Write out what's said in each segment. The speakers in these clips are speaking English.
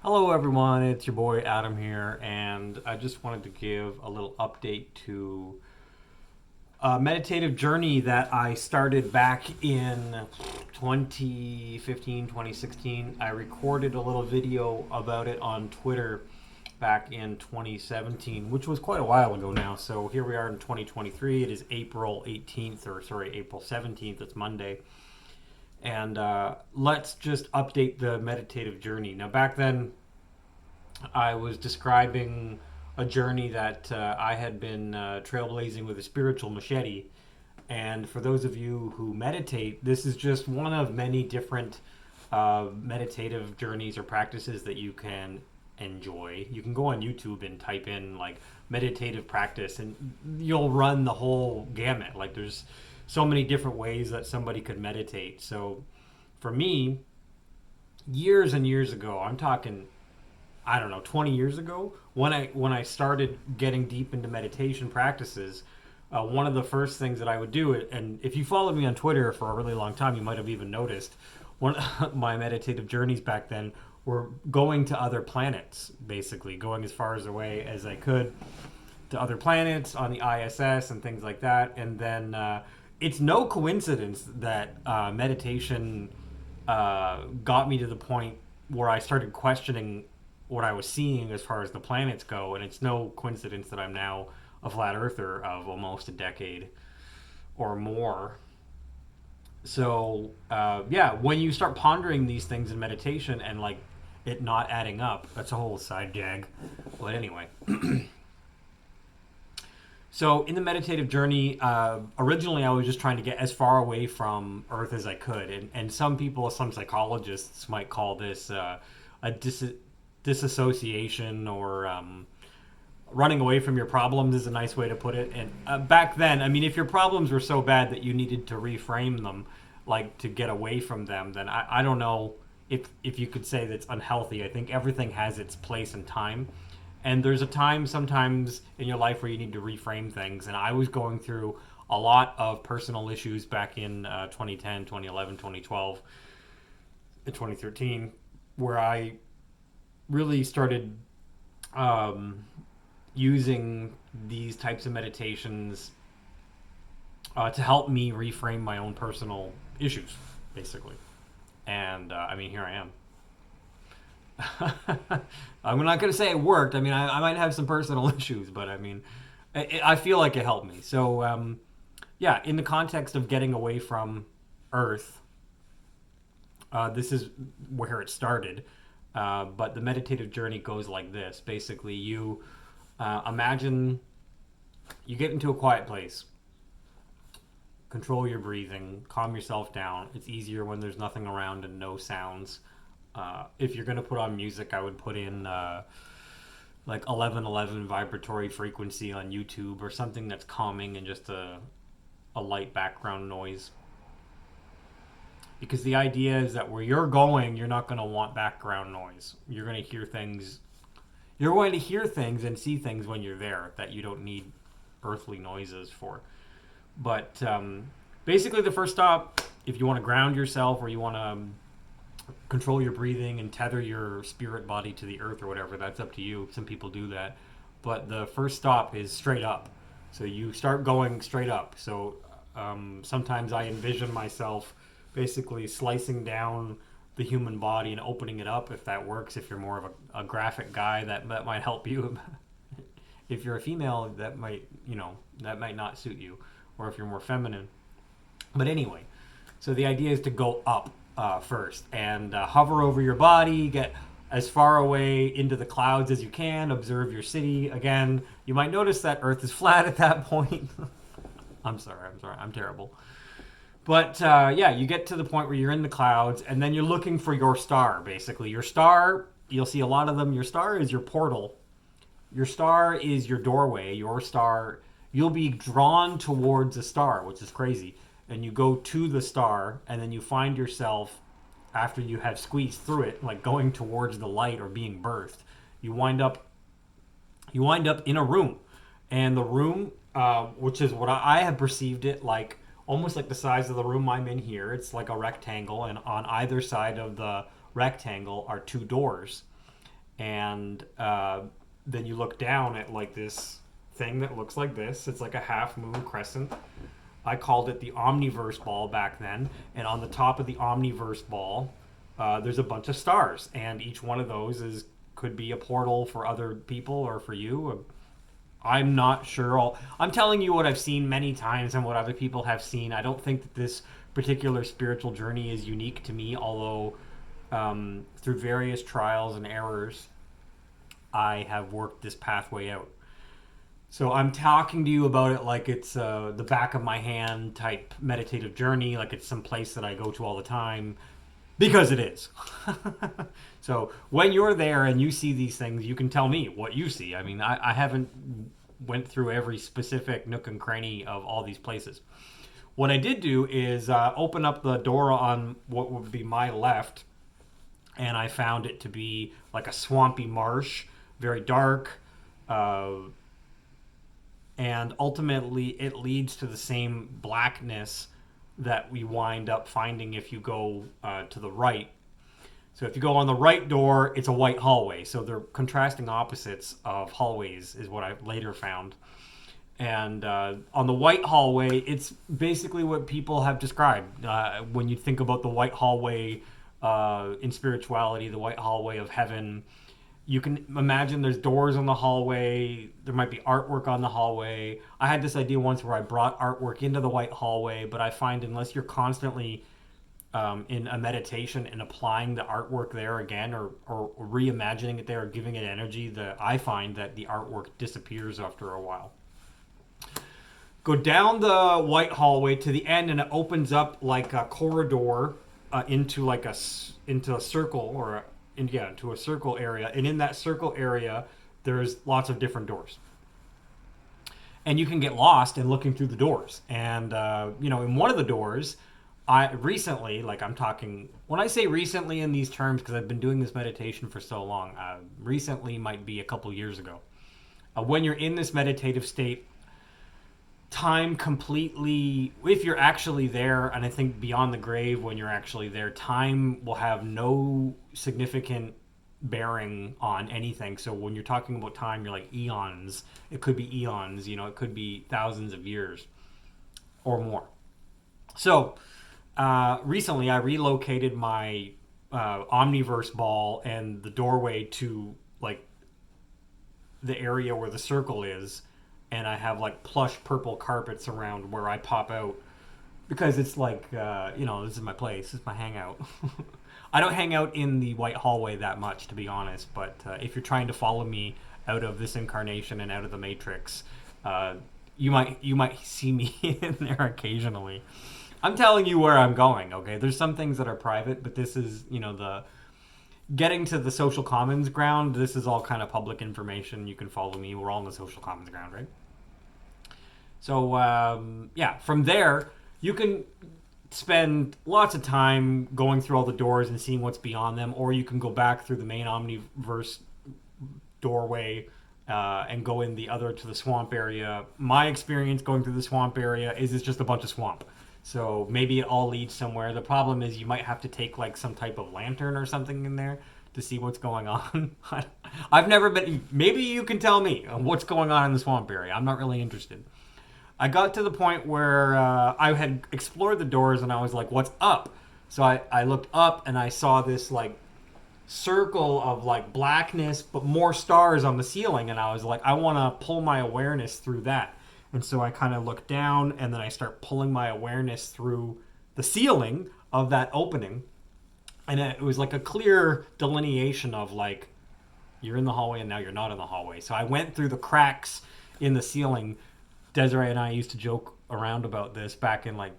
Hello, everyone. It's your boy Adam here, and I just wanted to give a little update to a meditative journey that I started back in 2015, 2016. I recorded a little video about it on Twitter back in 2017, which was quite a while ago now. So here we are in 2023. It is April 18th, or sorry, April 17th. It's Monday. And let's just update the meditative journey. Now, back then, I was describing a journey that I had been trailblazing with a spiritual machete. And for those of you who meditate, this is just one of many different meditative journeys or practices that you can enjoy. You can go on YouTube and type in like meditative practice, and you'll run the whole gamut. Like, there's so many different ways that somebody could meditate. So for me, years and years ago, I'm talking, I don't know, 20 years ago, when I started getting deep into meditation practices, one of the first things that I would do, and if you followed me on Twitter for a really long time, you might have even noticed one of my meditative journeys back then were going to other planets, basically going as far as away as I could to other planets on the ISS and things like that. And then it's no coincidence that meditation got me to the point where I started questioning what I was seeing as far as the planets go, and it's no coincidence that I'm now a flat earther of almost a decade or more. So yeah, when you start pondering these things in meditation and like it not adding up, that's a whole side jag. But anyway, so in the meditative journey, originally I was just trying to get as far away from Earth as I could, and some people, some psychologists might call this a disassociation, or running away from your problems is a nice way to put it. And back then, I mean, if your problems were so bad that you needed to reframe them, like to get away from them, then I don't know if you could say that's unhealthy. I think everything has its place and time. And there's a time sometimes in your life where you need to reframe things. And I was going through a lot of personal issues back in 2010, 2011, 2012, and 2013, where I really started using these types of meditations to help me reframe my own personal issues, basically. And I mean, here I am. I'm not going to say it worked. I mean, I might have some personal issues, but I mean, I feel like it helped me. So, yeah, in the context of getting away from Earth, this is where it started. But the meditative journey goes like this. Basically, you imagine you get into a quiet place, control your breathing, calm yourself down. It's easier when there's nothing around and no sounds. If you're going to put on music, I would put in like 1111 vibratory frequency on YouTube, or something that's calming and just a light background noise. Because the idea is that where you're going, you're not going to want background noise. You're going to hear things. You're going to hear things and see things when you're there that you don't need earthly noises for. But basically, the first stop, if you want to ground yourself, or you want to control your breathing and tether your spirit body to the earth or whatever, that's up to you. Some people do that. But the first stop is straight up. So you start going straight up. So sometimes I envision myself basically slicing down the human body and opening it up, if that works. If you're more of a graphic guy, that might help you. If you're a female, that might, that might not suit you. Or if you're more feminine. But anyway, so the idea is to go up first and hover over your body, get as far away into the clouds as you can, observe your city. Again, you might notice that Earth is flat at that point. I'm sorry, I'm terrible. But yeah, you get to the point where you're in the clouds, and then you're looking for your star, basically. Your star, you'll see a lot of them. Your star is your portal. Your star is your doorway. Your star, you'll be drawn towards a star, which is crazy. And you go to the star, and then you find yourself, after you have squeezed through it, like going towards the light or being birthed, you wind up in a room. And the room, which is what I have perceived it like, almost like the size of the room I'm in here. It's like a rectangle, and on either side of the rectangle are two doors. and then you look down at like this thing that looks like this. It's like a half moon crescent. I called it the Omniverse ball back then, and on the top of the Omniverse ball, there's a bunch of stars, and each one of those is could be a portal for other people or for you. I'm not sure. I'm telling you what I've seen many times and what other people have seen. I don't think that this particular spiritual journey is unique to me, although through various trials and errors, I have worked this pathway out. So I'm talking to you about it like it's the back of my hand type meditative journey, like it's some place that I go to all the time, because it is. So when you're there and you see these things, you can tell me what you see. I mean, I haven't went through every specific nook and cranny of all these places. What I did do is open up the door on what would be my left, and I found it to be like a swampy marsh, very dark, and ultimately it leads to the same blackness that we wind up finding if you go to the right. So if you go on the right door, it's a white hallway. So they're contrasting opposites of hallways is what I later found. And on the white hallway, it's basically what people have described. When you think about the white hallway in spirituality, the white hallway of heaven, you can imagine there's doors on the hallway. There might be artwork on the hallway. I had this idea once where I brought artwork into the white hallway, but I find unless you're constantly in a meditation and applying the artwork there again, or reimagining it there, or giving it energy, I find that the artwork disappears after a while. Go down the white hallway to the end, and it opens up like a corridor into like into a circle into a circle area, and in that circle area, there's lots of different doors. And you can get lost in looking through the doors. And in one of the doors, I recently, like I'm talking, when I say recently in these terms, because I've been doing this meditation for so long, recently might be a couple years ago. When you're in this meditative state, time completely, if you're actually there, and I think beyond the grave, when you're actually there, time will have no significant bearing on anything. So when you're talking about time, you're like eons. It could be eons, it could be thousands of years or more. So recently I relocated my Omniverse ball and the doorway to like the area where the circle is, and I have like plush purple carpets around where I pop out, because it's like this is my place, this is my hangout. I don't hang out in the white hallway that much, to be honest, but if you're trying to follow me out of this incarnation and out of the Matrix, you might see me in there occasionally. I'm telling you where I'm going, okay? There's some things that are private, but this is, the getting to the social commons ground. This is all kind of public information. You can follow me. We're all in the social commons ground, right? So, from there, you can spend lots of time going through all the doors and seeing what's beyond them, or you can go back through the main Omniverse doorway and go in the other to the swamp area. My experience going through the swamp area is it's just a bunch of swamp. So maybe it all leads somewhere. The problem is you might have to take like some type of lantern or something in there to see what's going on. I've never been. Maybe you can tell me what's going on in the swamp area. I'm not really interested. I got to the point where I had explored the doors and I was like, what's up? So I looked up and I saw this like circle of like blackness, but more stars on the ceiling. And I was like, I want to pull my awareness through that. And so I kind of look down, and then I start pulling my awareness through the ceiling of that opening. And it was like a clear delineation of like, you're in the hallway and now you're not in the hallway. So I went through the cracks in the ceiling. Desiree and I used to joke around about this back in like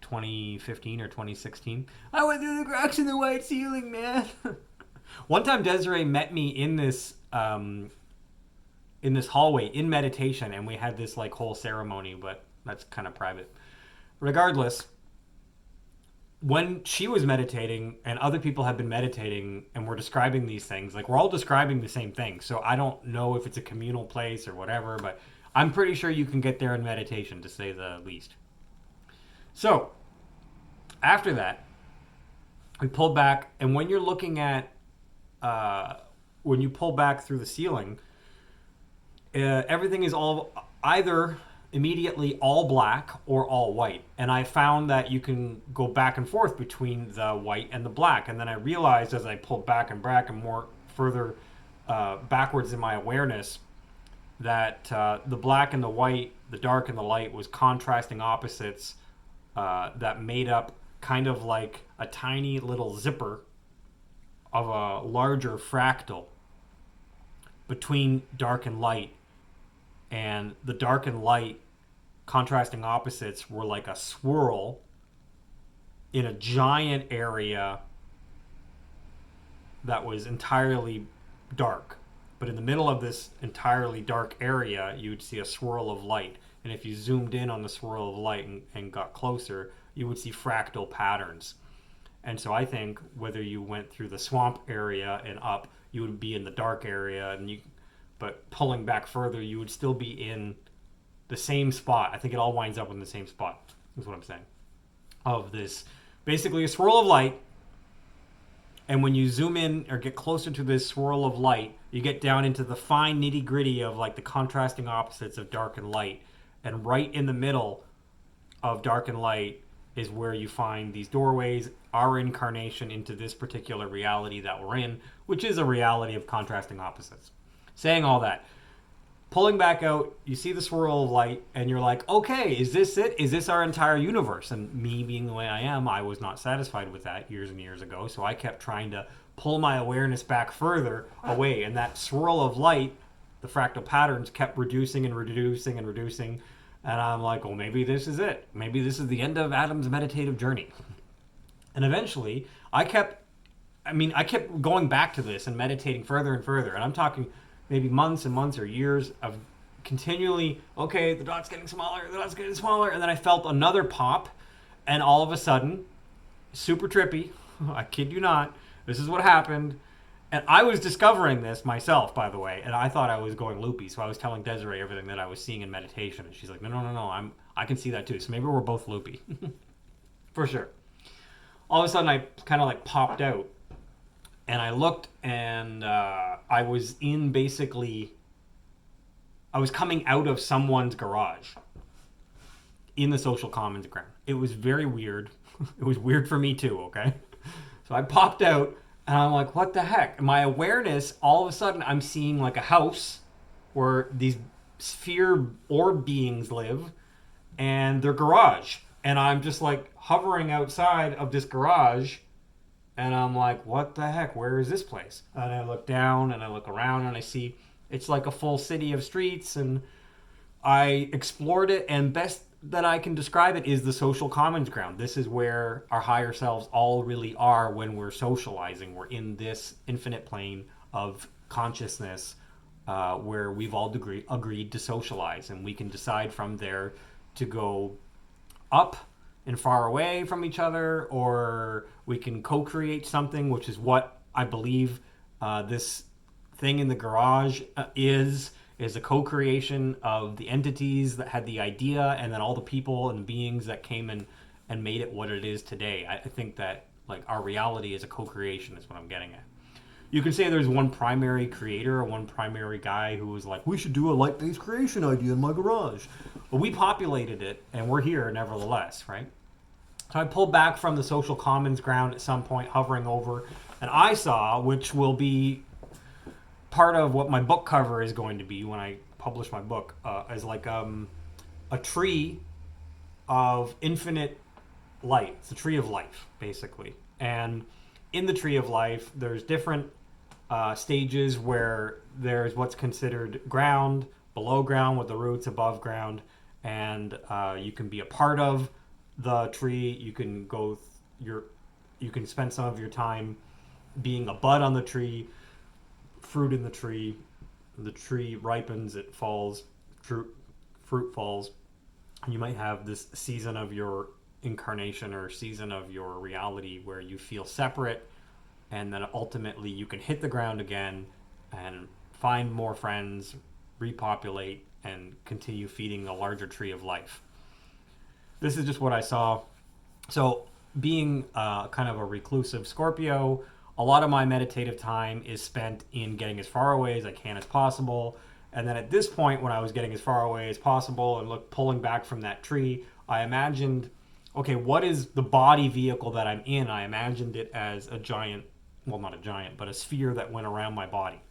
2015 or 2016. I went through the cracks in the white ceiling, man. One time Desiree met me in this hallway in meditation, and we had this like whole ceremony, but that's kind of private. Regardless, when she was meditating and other people have been meditating and we're describing these things, like we're all describing the same thing. So I don't know if it's a communal place or whatever, but I'm pretty sure you can get there in meditation, to say the least. So after that, we pulled back, and when you're looking at when you pull back through the ceiling, everything is all either immediately all black or all white. And I found that you can go back and forth between the white and the black. And then I realized as I pulled back and more further backwards in my awareness that the black and the white, the dark and the light was contrasting opposites that made up kind of like a tiny little zipper of a larger fractal between dark and light. And the dark and light contrasting opposites were like a swirl in a giant area that was entirely dark. But in the middle of this entirely dark area, you would see a swirl of light. And if you zoomed in on the swirl of light and got closer, you would see fractal patterns. And so I think whether you went through the swamp area and up, you would be in the dark area, but pulling back further, you would still be in the same spot. I think it all winds up in the same spot, is what I'm saying. Of this, basically a swirl of light, and when you zoom in or get closer to this swirl of light, you get down into the fine nitty gritty of like the contrasting opposites of dark and light. And right in the middle of dark and light is where you find these doorways, our incarnation into this particular reality that we're in, which is a reality of contrasting opposites. Saying all that, pulling back out, you see the swirl of light, and you're like, okay, is this it? Is this our entire universe? And me being the way I am, I was not satisfied with that years and years ago, so I kept trying to pull my awareness back further away, and that swirl of light, the fractal patterns, kept reducing and reducing and reducing, and I'm like, well, maybe this is it. Maybe this is the end of Adam's meditative journey. And eventually, I kept going back to this and meditating further and further, and I'm talking maybe months and months or years of continually, okay, the dot's getting smaller, and then I felt another pop, and all of a sudden, super trippy, I kid you not, this is what happened, and I was discovering this myself, by the way, and I thought I was going loopy, so I was telling Desiree everything that I was seeing in meditation, and she's like, no, I can see that too, so maybe we're both loopy, for sure. All of a sudden, I kind of like popped out, and I looked, and I was coming out of someone's garage in the social commons ground. It was very weird. It was weird for me too, okay? So I popped out, and I'm like, what the heck? And my awareness, all of a sudden, I'm seeing like a house where these sphere orb beings live, and their garage. And I'm just like hovering outside of this garage, and I'm like, what the heck? Where is this place? And I look down and I look around and I see it's like a full city of streets, and I explored it, and best that I can describe it is the social commons ground. This is where our higher selves all really are when we're socializing. We're in this infinite plane of consciousness where we've all agreed to socialize, and we can decide from there to go up and far away from each other, or we can co-create something, which is what I believe this thing in the garage is a co-creation of the entities that had the idea, and then all the people and beings that came and made it what it is today. I think that like our reality is a co-creation is what I'm getting at. You can say there's one primary creator or one primary guy who was like, we should do a light-based creation idea in my garage. But we populated it, and we're here nevertheless, right? So I pulled back from the social commons ground at some point, hovering over, and I saw, which will be part of what my book cover is going to be when I publish my book, is like a tree of infinite light. It's a tree of life, basically. And in the tree of life, there's different stages where there's what's considered ground, below ground with the roots, above ground, and you can be a part of the tree. You can you can spend some of your time being a bud on the tree, fruit in the tree. The tree ripens, it falls, fruit falls. You might have this season of your incarnation or season of your reality where you feel separate, and then ultimately you can hit the ground again and find more friends, repopulate, and continue feeding the larger tree of life. This is just what I saw. So being kind of a reclusive Scorpio, a lot of my meditative time is spent in getting as far away as I can as possible. And then at this point, when I was getting as far away as possible and pulling back from that tree, I imagined, okay, what is the body vehicle that I'm in? I imagined it as a giant, well, not a giant, but a sphere that went around my body.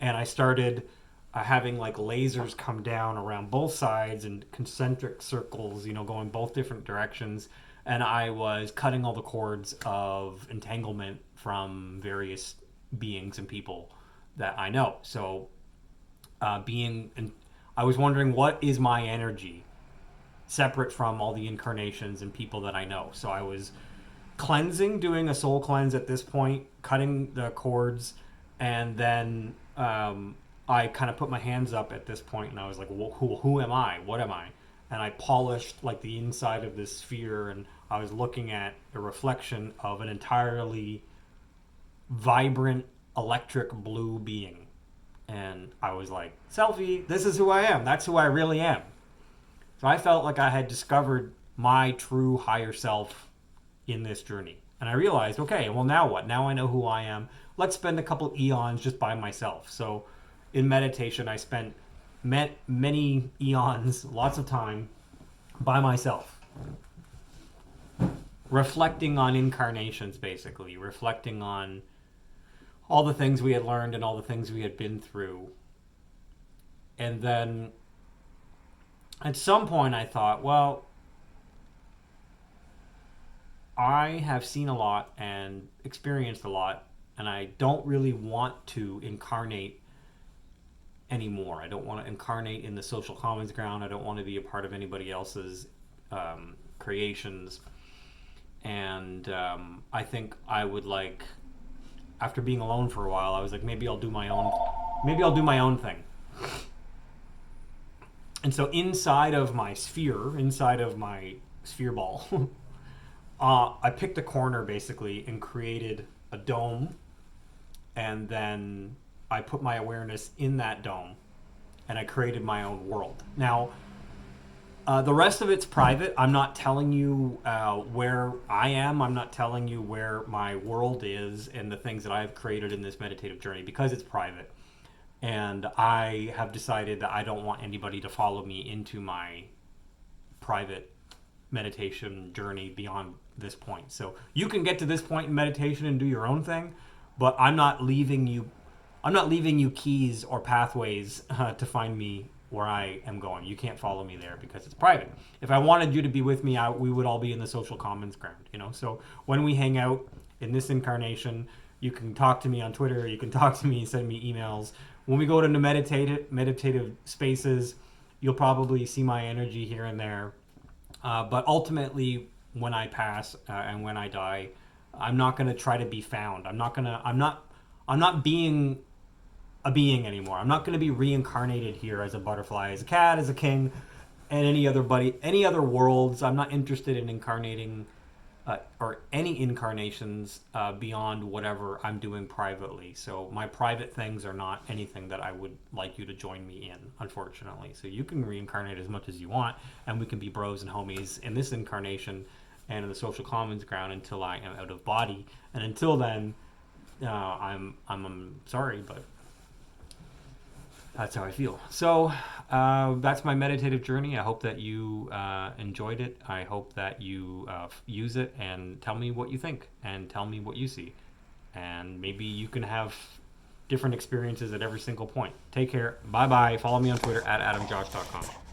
And I started having like lasers come down around both sides in concentric circles, going both different directions. And I was cutting all the cords of entanglement from various beings and people that I know. So I was wondering, what is my energy separate from all the incarnations and people that I know? So I was cleansing, doing a soul cleanse at this point, cutting the cords, and then I kind of put my hands up at this point, and I was like, well, who am I? What am I? And I polished like the inside of this sphere, and I was looking at a reflection of an entirely vibrant electric blue being. And I was like, selfie, this is who I am. That's who I really am. So I felt like I had discovered my true higher self in this journey. And I realized, okay, well, now what? Now I know who I am. Let's spend a couple eons just by myself. So in meditation, I spent many eons, lots of time by myself, reflecting on incarnations, basically, reflecting on all the things we had learned and all the things we had been through. And then at some point I thought, well, I have seen a lot and experienced a lot, and I don't really want to incarnate anymore. I don't want to incarnate in the social commons ground. I don't want to be a part of anybody else's creations. And I think I would like, after being alone for a while, I was like, maybe I'll do my own thing. And so inside of my sphere ball, I picked a corner basically and created a dome, and then I put my awareness in that dome, and I created my own world. Now, the rest of it's private. I'm not telling you where I am. I'm not telling you where my world is and the things that I've created in this meditative journey, because it's private. And I have decided that I don't want anybody to follow me into my private meditation journey beyond this point. So you can get to this point in meditation and do your own thing, but I'm not leaving you keys or pathways to find me where I am going. You can't follow me there because it's private. If I wanted you to be with me, we would all be in the social commons ground, So when we hang out in this incarnation, you can talk to me on Twitter, you can talk to me, send me emails. When we go to the meditative spaces, you'll probably see my energy here and there. But ultimately, when I pass and when I die, I'm not going to try to be found. I'm not being a being anymore. I'm not going to be reincarnated here as a butterfly, as a cat, as a king, and any other worlds. I'm not interested in incarnating or any incarnations beyond whatever I'm doing privately. So my private things are not anything that I would like you to join me in, unfortunately. So you can reincarnate as much as you want, and we can be bros and homies in this incarnation and in the social commons ground until I am out of body. And until then, I'm sorry, but that's how I feel. So that's my meditative journey. I hope that you enjoyed it. I hope that you use it, and tell me what you think and tell me what you see. And maybe you can have different experiences at every single point. Take care. Bye-bye. Follow me on Twitter at adamjosh.com.